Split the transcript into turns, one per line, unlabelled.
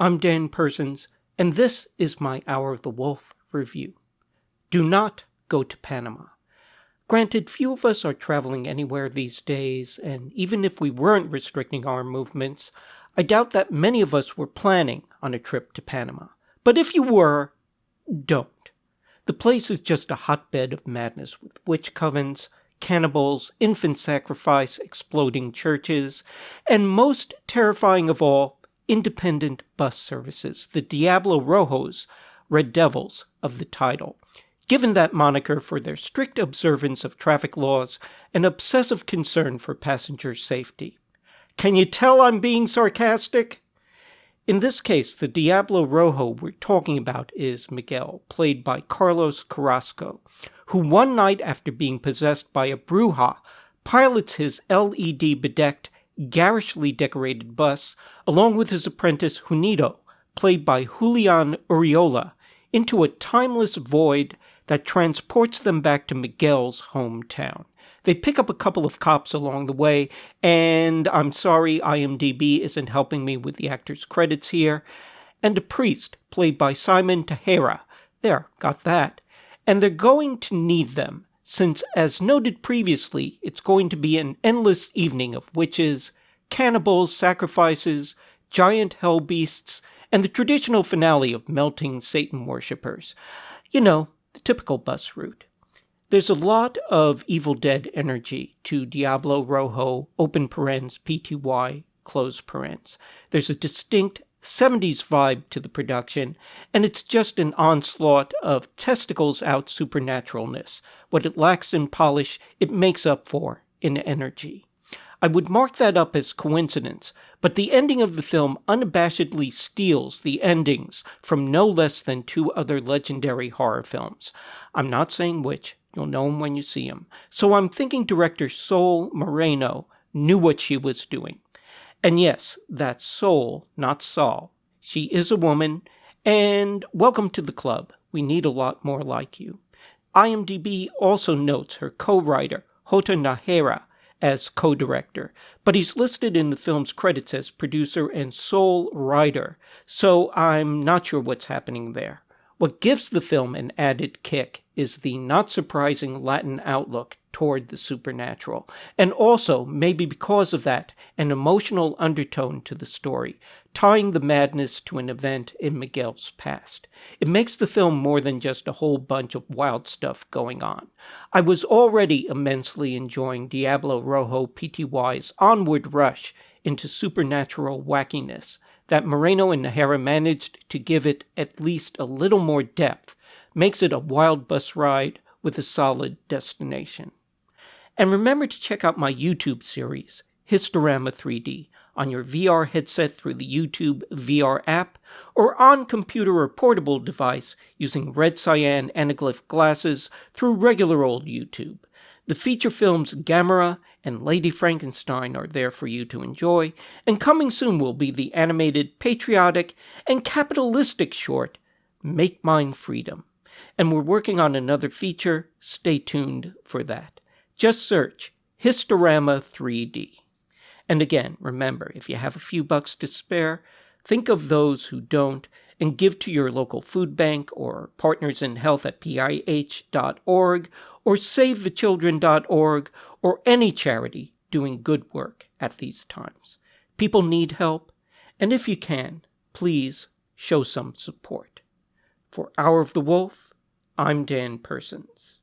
I'm Dan Persons, and this is my Hour of the Wolf review. Do not go to Panama. Granted, few of us are traveling anywhere these days, and even if we weren't restricting our movements, I doubt that many of us were planning on a trip to Panama. But if you were, don't. The place is just a hotbed of madness with witch covens, cannibals, infant sacrifice, exploding churches, and most terrifying of all, independent bus services, the Diablo Rojos, Red Devils of the title, given that moniker for their strict observance of traffic laws and obsessive concern for passenger safety. Can you tell I'm being sarcastic? In this case, the Diablo Rojo we're talking about is Miguel, played by Carlos Carrasco, who one night after being possessed by a bruja, pilots his LED-bedecked, garishly decorated bus, along with his apprentice Junito, played by Julian Uriola, into a timeless void that transports them back to Miguel's hometown. They pick up a couple of cops along the way, and I'm sorry IMDb isn't helping me with the actor's credits here, and a priest, played by Simon Tejera. There, got that. And they're going to need them, since, as noted previously, it's going to be an endless evening of witches, cannibals, sacrifices, giant hell beasts, and the traditional finale of melting Satan worshippers. You know, the typical bus route. There's a lot of Evil Dead energy to Diablo Rojo, open parens, PTY, close parens. There's a distinct 70s vibe to the production, and it's just an onslaught of testicles-out supernaturalness. What it lacks in polish, it makes up for in energy. I would mark that up as coincidence, but the ending of the film unabashedly steals the endings from no less than two other legendary horror films. I'm not saying which. You'll know him when you see him. So I'm thinking director Sol Moreno knew what she was doing. And yes, that's Sol, not Sol. She is a woman, and welcome to the club. We need a lot more like you. IMDb also notes her co-writer, Jota Nahera, as co-director, but he's listed in the film's credits as producer and sole writer, so I'm not sure what's happening there. What gives the film an added kick is the not-surprising Latin outlook toward the supernatural, and also, maybe because of that, an emotional undertone to the story, tying the madness to an event in Miguel's past. It makes the film more than just a whole bunch of wild stuff going on. I was already immensely enjoying Diablo Rojo PTY's onward rush into supernatural wackiness, that Moreno and Nahera managed to give it at least a little more depth, makes it a wild bus ride with a solid destination. And remember to check out my YouTube series, Historama 3D, on your VR headset through the YouTube VR app, or on computer or portable device using red cyan anaglyph glasses through regular old YouTube. The feature films Gamera and Lady Frankenstein are there for you to enjoy, and coming soon will be the animated, patriotic, and capitalistic short, Make Mine Freedom. And we're working on another feature. Stay tuned for that. Just search Historama 3D. And again, remember, if you have a few bucks to spare, think of those who don't, and give to your local food bank or Partners in Health at PIH.org or SaveTheChildren.org or any charity doing good work at these times. People need help, and if you can, please show some support. For Hour of the Wolf, I'm Dan Persons.